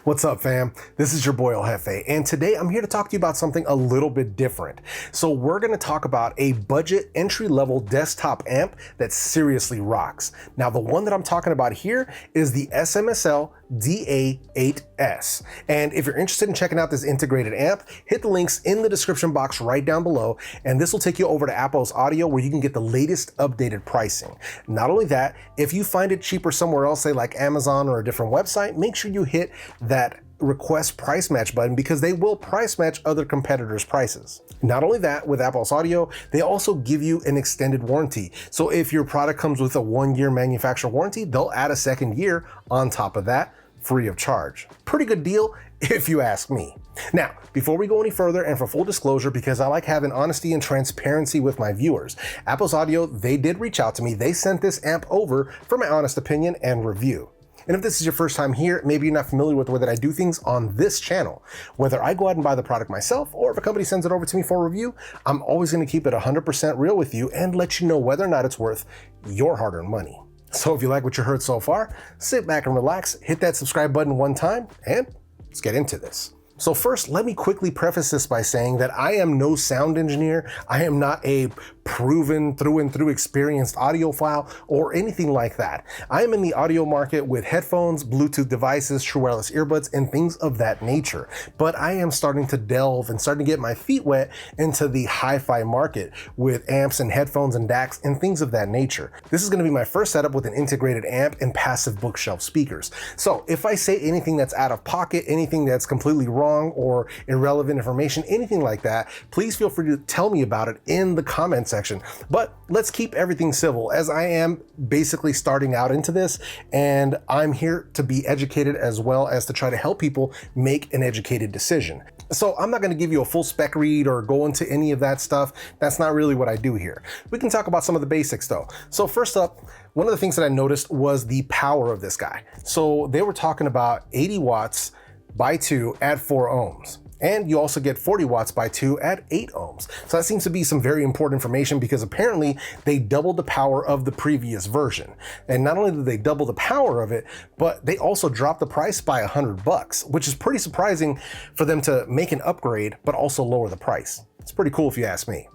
What's up, fam? This is your boy ELJEFE, and today I'm here to talk to you about something a little bit different. So we're going to talk about a budget entry-level desktop amp that seriously rocks. Now, the one that I'm talking about here is the SMSL DA-8s. And if you're interested in checking out this integrated amp, hit the links in the description box right down below, and this will take you over to Apos Audio where you can get the latest updated pricing. Not only that, if you find it cheaper somewhere else, say like Amazon or a different website, make sure you hit that request price match button because they will price match other competitors' prices. Not only that, with Apos Audio, they also give you an extended warranty. So if your product comes with a 1-year manufacturer warranty, they'll add a second year on top of that, free of charge. Pretty good deal if you ask me. Now, before we go any further, and for full disclosure, because I like having honesty and transparency with my viewers, Apos Audio, they did reach out to me. They sent this amp over for my honest opinion and review. And if this is your first time here, maybe you're not familiar with the way that I do things on this channel, whether I go out and buy the product myself or if a company sends it over to me for review, I'm always going to keep it 100% real with you and let you know whether or not it's worth your hard-earned money. So if you like what you heard so far, sit back and relax, hit that subscribe button one time, and let's get into this. So first, let me quickly preface this by saying that I am no sound engineer. I am not a proven through and through experienced audiophile or anything like that. I am in the audio market with headphones, Bluetooth devices, true wireless earbuds, and things of that nature. But I am starting to delve and starting to get my feet wet into the hi-fi market with amps and headphones and DACs and things of that nature. This is going to be my first setup with an integrated amp and passive bookshelf speakers. So if I say anything that's out of pocket, anything that's completely wrong, or irrelevant information, anything like that, please feel free to tell me about it in the comment section. But let's keep everything civil, as I am basically starting out into this, and I'm here to be educated as well as to try to help people make an educated decision. So I'm not going to give you a full spec read or go into any of that stuff. That's not really what I do here. We can talk about some of the basics though. So first up, one of the things that I noticed was the power of this guy. So they were talking about 80 watts by 2 at 4 ohms. And you also get 40 watts by 2 at 8 ohms. So that seems to be some very important information because apparently they doubled the power of the previous version. And not only did they double the power of it, but they also dropped the price by $100, which is pretty surprising for them to make an upgrade, but also lower the price. It's pretty cool if you ask me.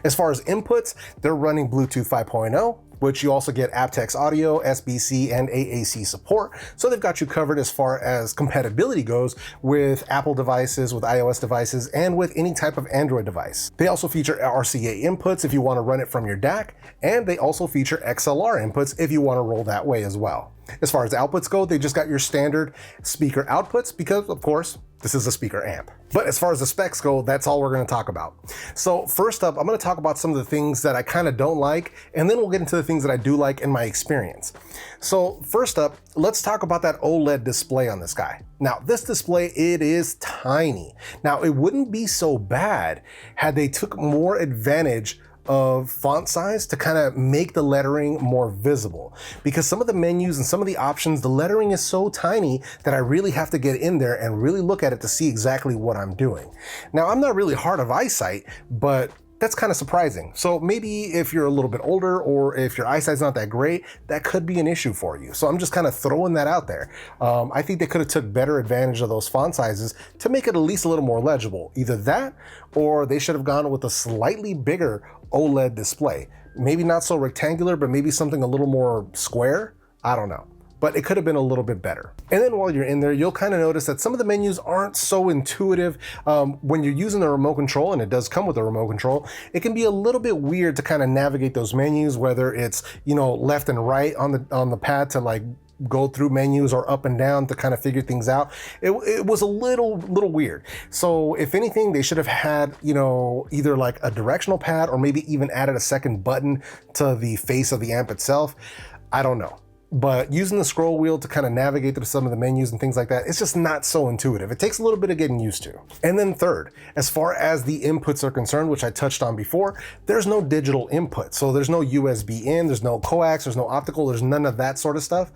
As far as inputs, they're running Bluetooth 5.0, which you also get aptX audio, SBC, and AAC support. So they've got you covered as far as compatibility goes with Apple devices, with iOS devices, and with any type of Android device. They also feature RCA inputs if you want to run it from your DAC, and they also feature XLR inputs if you want to roll that way as well. As far as outputs go, they just got your standard speaker outputs because, of course, this is a speaker amp. But as far as the specs go, that's all we're going to talk about. So first up, I'm going to talk about some of the things that I kind of don't like, and then we'll get into the things that I do like in my experience. So first up, let's talk about that OLED display on this guy. Now, this display, it is tiny. Now, it wouldn't be so bad had they took more advantage of font size to kind of make the lettering more visible, because some of the menus and some of the options, the lettering is so tiny that I really have to get in there and really look at it to see exactly what I'm doing. Now, I'm not really hard of eyesight, but that's kind of surprising. So maybe if you're a little bit older or if your eyesight's not that great, that could be an issue for you. So I'm just kind of throwing that out there. I think they could have took better advantage of those font sizes to make it at least a little more legible. Either that, or they should have gone with a slightly bigger OLED display. Maybe not so rectangular, but maybe something a little more square. I don't know. But it could have been a little bit better. And then while you're in there, you'll kind of notice that some of the menus aren't so intuitive. When you're using the remote control, and it does come with a remote control, it can be a little bit weird to kind of navigate those menus, whether it's, you know, left and right on the pad to like go through menus or up and down to kind of figure things out. It was a little weird. So if anything, they should have had, you know, either like a directional pad or maybe even added a second button to the face of the amp itself. I don't know. But using the scroll wheel to kind of navigate through some of the menus and things like that, it's just not so intuitive. It takes a little bit of getting used to. And then third, as far as the inputs are concerned, which I touched on before, there's no digital input. So there's no USB in, there's no coax, there's no optical, there's none of that sort of stuff.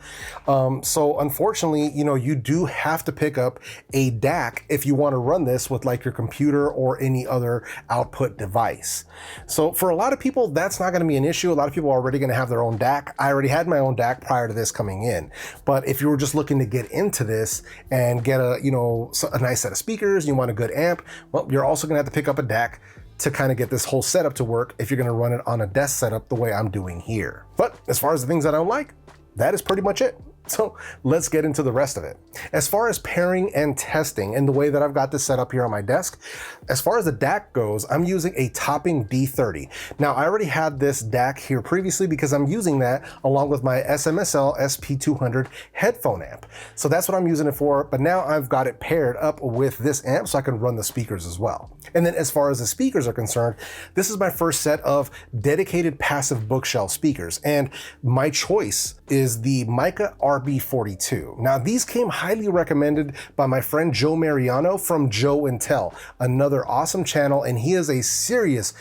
So unfortunately, you know, you do have to pick up a DAC if you want to run this with like your computer or any other output device. So for a lot of people, that's not going to be an issue. A lot of people are already going to have their own DAC. I already had my own DAC prior prior to this coming in. But if you were just looking to get into this and get a, you know, a nice set of speakers, and you want a good amp, well, you're also gonna have to pick up a DAC to kind of get this whole setup to work if you're gonna run it on a desk setup the way I'm doing here. But as far as the things that I don't like, that is pretty much it. So let's get into the rest of it. As far as pairing and testing and the way that I've got this set up here on my desk, as far as the DAC goes, I'm using a Topping D30. Now I already had this DAC here previously because I'm using that along with my SMSL SP200 headphone amp. So that's what I'm using it for, but now I've got it paired up with this amp so I can run the speakers as well. And then as far as the speakers are concerned, this is my first set of dedicated passive bookshelf speakers, and my choice is the MIKUz RB42. Now these came highly recommended by my friend Joe Mariano from Joe and Tell, another awesome channel, and he is a serious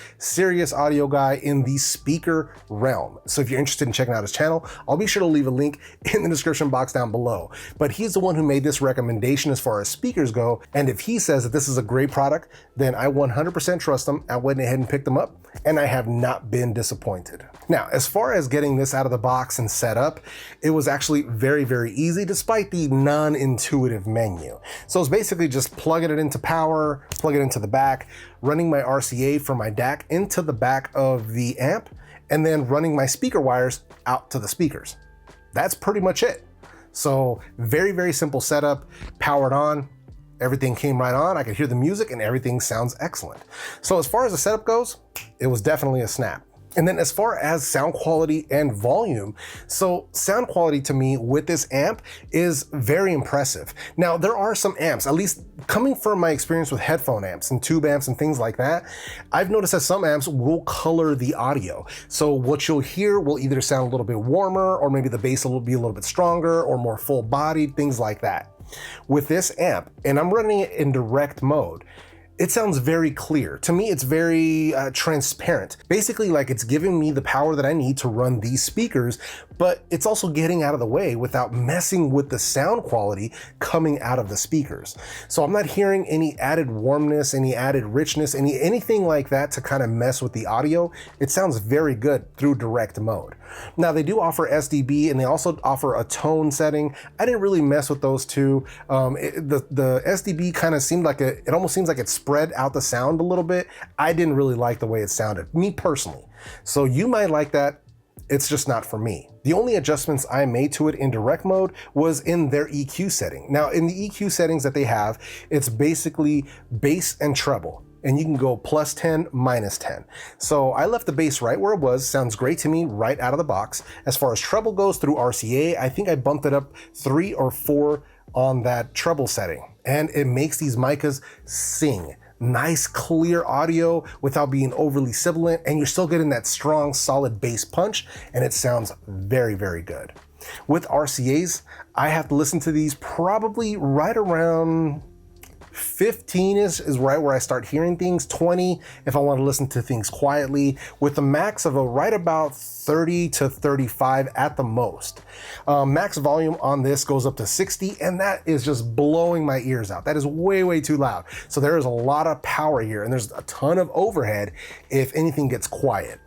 audio guy in the speaker realm. So if you're interested in checking out his channel, I'll be sure to leave a link in the description box down below. But he's the one who made this recommendation as far as speakers go, and if he says that this is a great product, then I 100% trust him. I went ahead and picked them up, and I have not been disappointed. Now, as far as getting this out of the box and set up, it was actually very easy despite the non-intuitive menu. So it's basically just plugging it into power, plug it into the back, running my RCA from my DAC into the back of the amp, and then running my speaker wires out to the speakers. That's pretty much it. So very simple setup, powered on, everything came right on, I could hear the music, and everything sounds excellent. So as far as the setup goes, it was definitely a snap. And then as far as sound quality and volume, so sound quality to me with this amp is very impressive. Now there are some amps, at least coming from my experience with headphone amps and tube amps and things like that, I've noticed that some amps will color the audio. So what you'll hear will either sound a little bit warmer, or maybe the bass will be a little bit stronger or more full bodied, things like that. With this amp, and I'm running it in direct mode, it sounds very clear. To me, it's very transparent. Basically, like it's giving me the power that I need to run these speakers, but it's also getting out of the way without messing with the sound quality coming out of the speakers. So I'm not hearing any added warmness, any added richness, anything like that to kind of mess with the audio. It sounds very good through direct mode. Now they do offer SDB, and they also offer a tone setting. I didn't really mess with those two. The SDB kind of seemed like it almost seems like it spread out the sound a little bit. I didn't really like the way it sounded, me personally. So you might like that. It's just not for me. The only adjustments I made to it in direct mode was in their EQ setting. Now in the EQ settings that they have, it's basically bass and treble, and you can go +10, -10. So I left the bass right where it was. Sounds great to me right out of the box. As far as treble goes through RCA, I think I bumped it up 3 or 4 on that treble setting, and it makes these MIKUz sing. Nice clear audio without being overly sibilant, and you're still getting that strong solid bass punch, and it sounds very good. With RCAs, I have to listen to these probably right around 15 is right where I start hearing things, 20 if I want to listen to things quietly, with a max of a right about 30 to 35 at the most. Max volume on this goes up to 60, and that is just blowing my ears out. That is way too loud. So there is a lot of power here, and there's a ton of overhead if anything gets quiet.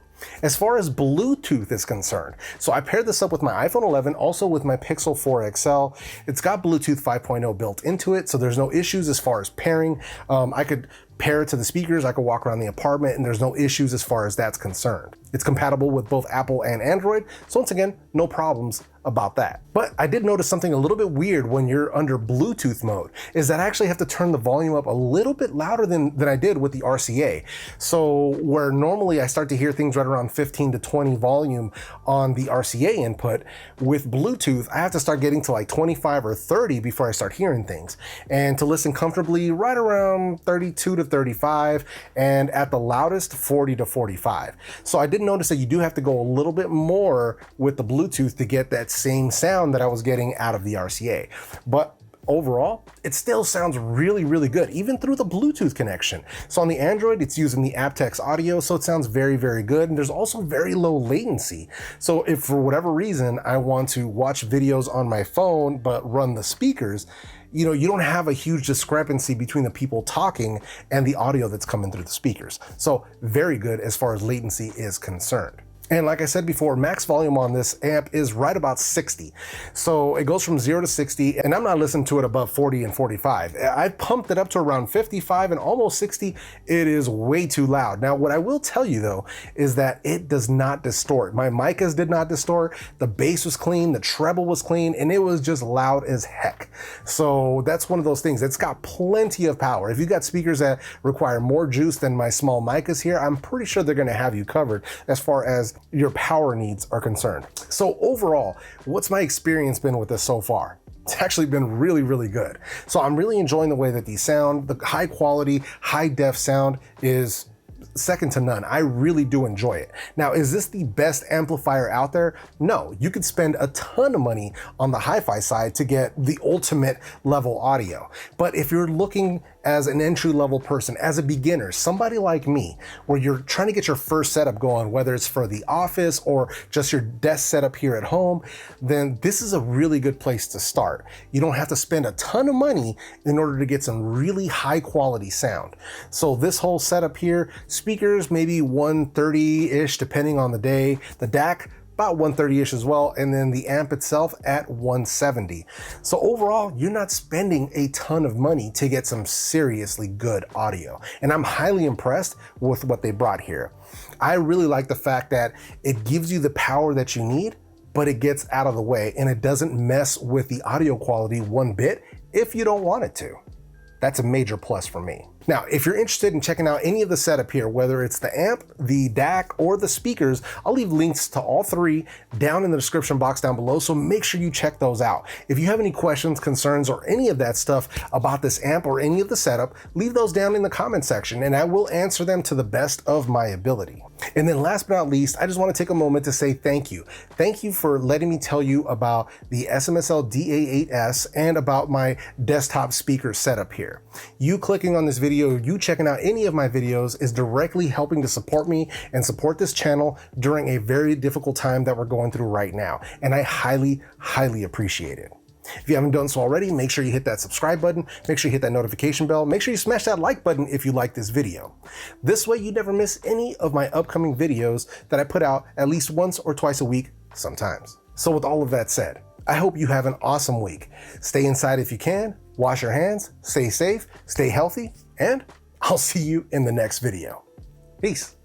As far as Bluetooth is concerned, so I paired this up with my iPhone 11, also with my Pixel 4 XL. It's got Bluetooth 5.0 built into it, so there's no issues as far as pairing. I could pair it to the speakers, I could walk around the apartment, and there's no issues as far as that's concerned. It's compatible with both Apple and Android, so once again, no problems about that. But I did notice something a little bit weird when you're under Bluetooth mode, is that I actually have to turn the volume up a little bit louder than I did with the RCA. So where normally I start to hear things right around 15 to 20 volume on the RCA input, with Bluetooth, I have to start getting to like 25 or 30 before I start hearing things. And to listen comfortably, right around 32 to 35, and at the loudest, 40 to 45. So I did notice that you do have to go a little bit more with the Bluetooth to get that same sound that I was getting out of the RCA. But overall, it still sounds really good, even through the Bluetooth connection. So on the Android, it's using the aptX audio, so it sounds very good, and there's also very low latency. So if for whatever reason I want to watch videos on my phone but run the speakers, you know, you don't have a huge discrepancy between the people talking and the audio that's coming through the speakers. So very good as far as latency is concerned. And like I said before, max volume on this amp is right about 60. So it goes from 0 to 60, and I'm not listening to it above 40 and 45. I've pumped it up to around 55 and almost 60. It is way too loud. Now, what I will tell you though, is that it does not distort. My MONTHS did not distort. The bass was clean, the treble was clean, and it was just loud as heck. So that's one of those things. It's got plenty of power. If you got speakers that require more juice than my small MONTHS here, I'm pretty sure they're gonna have you covered as far as your power needs are concerned. So overall, what's my experience been with this so far? It's actually been really, really good. So I'm really enjoying the way that these sound. The high quality, high def sound is second to none. I really do enjoy it. Now, is this the best amplifier out there? No, you could spend a ton of money on the hi-fi side to get the ultimate level audio. But if you're looking as an entry-level person, as a beginner, somebody like me, where you're trying to get your first setup going, whether it's for the office or just your desk setup here at home, then this is a really good place to start. You don't have to spend a ton of money in order to get some really high quality sound. So this whole setup here, speakers maybe 130-ish depending on the day, the DAC about 130-ish as well, and then the amp itself at 170. So overall, you're not spending a ton of money to get some seriously good audio. And I'm highly impressed with what they brought here. I really like the fact that it gives you the power that you need, but it gets out of the way and it doesn't mess with the audio quality one bit if you don't want it to. That's a major plus for me. Now, if you're interested in checking out any of the setup here, whether it's the amp, the DAC, or the speakers, I'll leave links to all three down in the description box down below, so make sure you check those out. If you have any questions, concerns, or any of that stuff about this amp or any of the setup, leave those down in the comment section and I will answer them to the best of my ability. And then last but not least, I just want to take a moment to say thank you. Thank you for letting me tell you about the SMSL DA-8s and about my desktop speaker setup here. You clicking on this video, you checking out any of my videos is directly helping to support me and support this channel during a very difficult time that we're going through right now. And I highly, highly appreciate it. If you haven't done so already, make sure you hit that subscribe button, make sure you hit that notification bell, make sure you smash that like button if you like this video. This way you never miss any of my upcoming videos that I put out at least once or twice a week sometimes. So with all of that said, I hope you have an awesome week. Stay inside if you can, wash your hands, stay safe, stay healthy, and I'll see you in the next video. Peace.